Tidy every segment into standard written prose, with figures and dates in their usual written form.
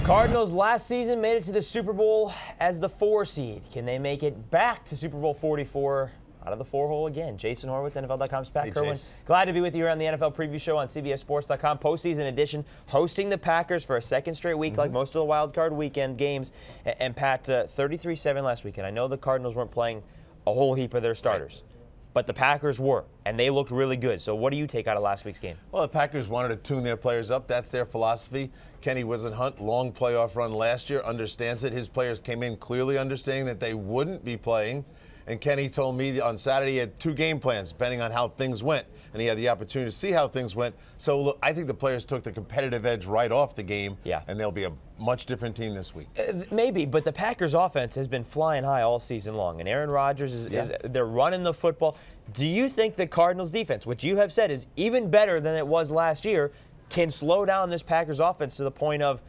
Cardinals last season made it to the Super Bowl as the 4 seed. Can they make it back to Super Bowl 44 out of the 4 hole again? Jason Horowitz, NFL.com's Pat Kirwan. Glad to be with you here on the NFL Preview Show on CBSSports.com. Postseason edition, hosting the Packers for a second straight week, like most of the wild card weekend games. And Pat, 33-7 last weekend. I know the Cardinals weren't playing a whole heap of their starters. But the Packers were, and they looked really good. So what do you take out of last week's game? Well, the Packers wanted to tune their players up. That's their philosophy. Kenny Wisenhunt, long playoff run last year, understands it. His players came in clearly understanding that they wouldn't be playing. And Kenny told me on Saturday he had 2 game plans, depending on how things went. And he had the opportunity to see how things went. So, look, I think the players took the competitive edge right off the game. Yeah. And they'll be a much different team this week. Maybe, but the Packers' offense has been flying high all season long. And Aaron Rodgers, they're running the football. Do you think the Cardinals' defense, which you have said is even better than it was last year, can slow down this Packers' offense to the point of,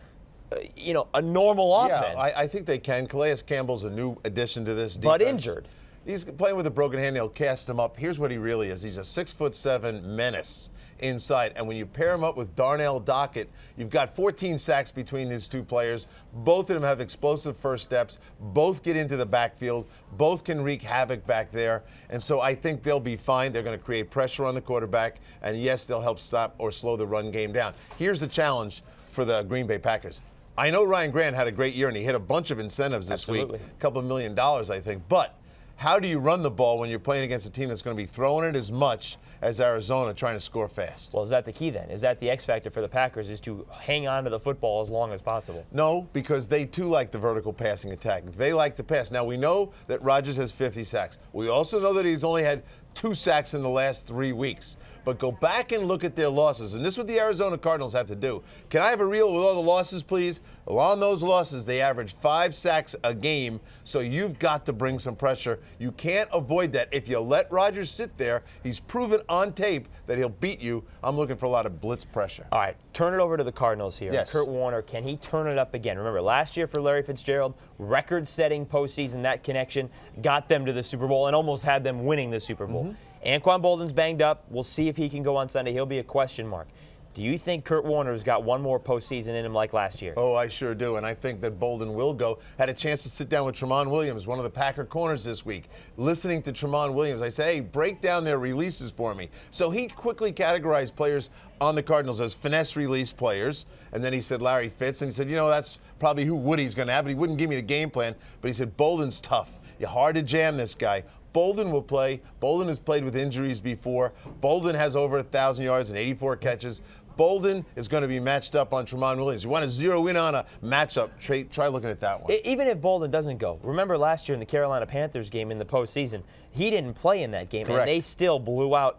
a normal offense? Yeah, I think they can. Calais Campbell's a new addition to this defense. But injured. He's playing with a broken hand. They'll cast him up. Here's what he really is. He's a 6'7" menace inside. And when you pair him up with Darnell Dockett, you've got 14 sacks between these 2 players. Both of them have explosive first steps. Both get into the backfield. Both can wreak havoc back there. And so I think they'll be fine. They're going to create pressure on the quarterback. And, yes, they'll help stop or slow the run game down. Here's the challenge for the Green Bay Packers. I know Ryan Grant had a great year, and he hit a bunch of incentives this week. A couple of $1 million, I think. But how do you run the ball when you're playing against a team that's going to be throwing it as much as Arizona trying to score fast? Well, is that the key then? Is that the X factor for the Packers, is to hang on to the football as long as possible? No, because they too like the vertical passing attack. They like to pass. Now, we know that Rodgers has 50 sacks. We also know that he's only had 2 sacks in the last 3 weeks. But go back and look at their losses. And this is what the Arizona Cardinals have to do. Can I have a reel with all the losses, please? Well, on those losses, they average 5 sacks a game. So you've got to bring some pressure. You can't avoid that. If you let Rodgers sit there, he's proven on tape that he'll beat you. I'm looking for a lot of blitz pressure. All right, turn it over to the Cardinals here. Yes. Kurt Warner, can he turn it up again? Remember, last year for Larry Fitzgerald, record-setting postseason, that connection got them to the Super Bowl and almost had them winning the Super Bowl. Anquan Bolden's banged up. We'll see if he can go on Sunday. He'll be a question mark. Do you think Kurt Warner's got one more postseason in him like last year? Oh, I sure do, and I think that Bolden will go. Had a chance to sit down with Tramon Williams, one of the Packer corners this week. Listening to Tramon Williams, I said, hey, break down their releases for me. So he quickly categorized players on the Cardinals as finesse release players, and then he said Larry Fitz, and he said, that's probably who Woody's going to have, but he wouldn't give me the game plan, but he said Bolden's tough. You're hard to jam this guy. Bolden will play. Bolden has played with injuries before. Bolden has over 1,000 yards and 84 catches. Bolden is going to be matched up on Tramon Williams. You want to zero in on a matchup, try looking at that one. Even if Bolden doesn't go, remember last year in the Carolina Panthers game in the postseason, he didn't play in that game, Correct. And they still blew out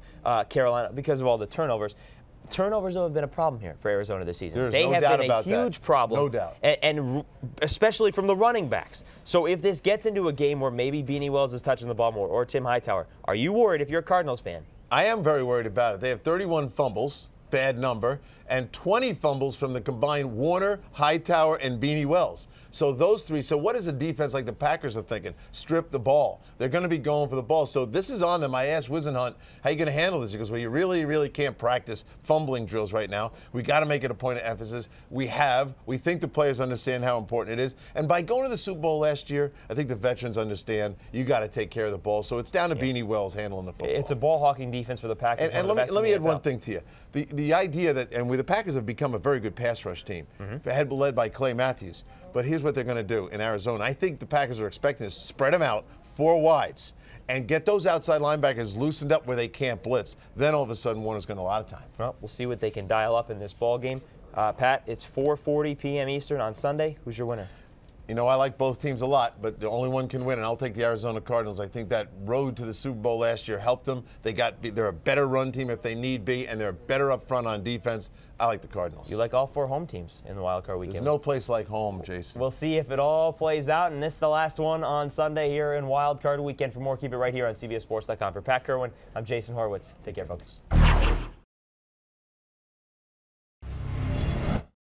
Carolina because of all the turnovers. Turnovers have been a problem here for Arizona this season. They have been a huge problem. No doubt. And especially from the running backs. So if this gets into a game where maybe Beanie Wells is touching the ball more or Tim Hightower, are you worried if you're a Cardinals fan? I am very worried about it. They have 31 fumbles, bad number, and 20 fumbles from the combined Warner, Hightower, and Beanie Wells. So those 3. So what is a defense like the Packers are thinking? Strip the ball. They're going to be going for the ball. So this is on them. I asked Wisenhunt, how are you going to handle this? He goes, well, you really, really can't practice fumbling drills right now. We got to make it a point of emphasis. We think the players understand how important it is. And by going to the Super Bowl last year, I think the veterans understand you got to take care of the ball. So it's down to Beanie Wells handling the football. It's a ball hawking defense for the Packers. And let me add one thing to you. The idea that, and the Packers have become a very good pass rush team, led by Clay Matthews. But here's what they're going to do in Arizona. I think the Packers are expecting to spread them out 4 wides and get those outside linebackers loosened up where they can't blitz. Then all of a sudden, Warner's going to a lot of time. Well, we'll see what they can dial up in this ball game. Pat, it's 4:40 p.m. Eastern on Sunday. Who's your winner? I like both teams a lot, but the only one can win, and I'll take the Arizona Cardinals. I think that road to the Super Bowl last year helped them. They're a better run team if they need be, and they're better up front on defense. I like the Cardinals. You like all 4 home teams in the wild card weekend. There's no place like home, Jason. We'll see if it all plays out, and this is the last one on Sunday here in wild card weekend. For more, keep it right here on CBSSports.com. For Pat Kirwan, I'm Jason Horowitz. Take care, folks.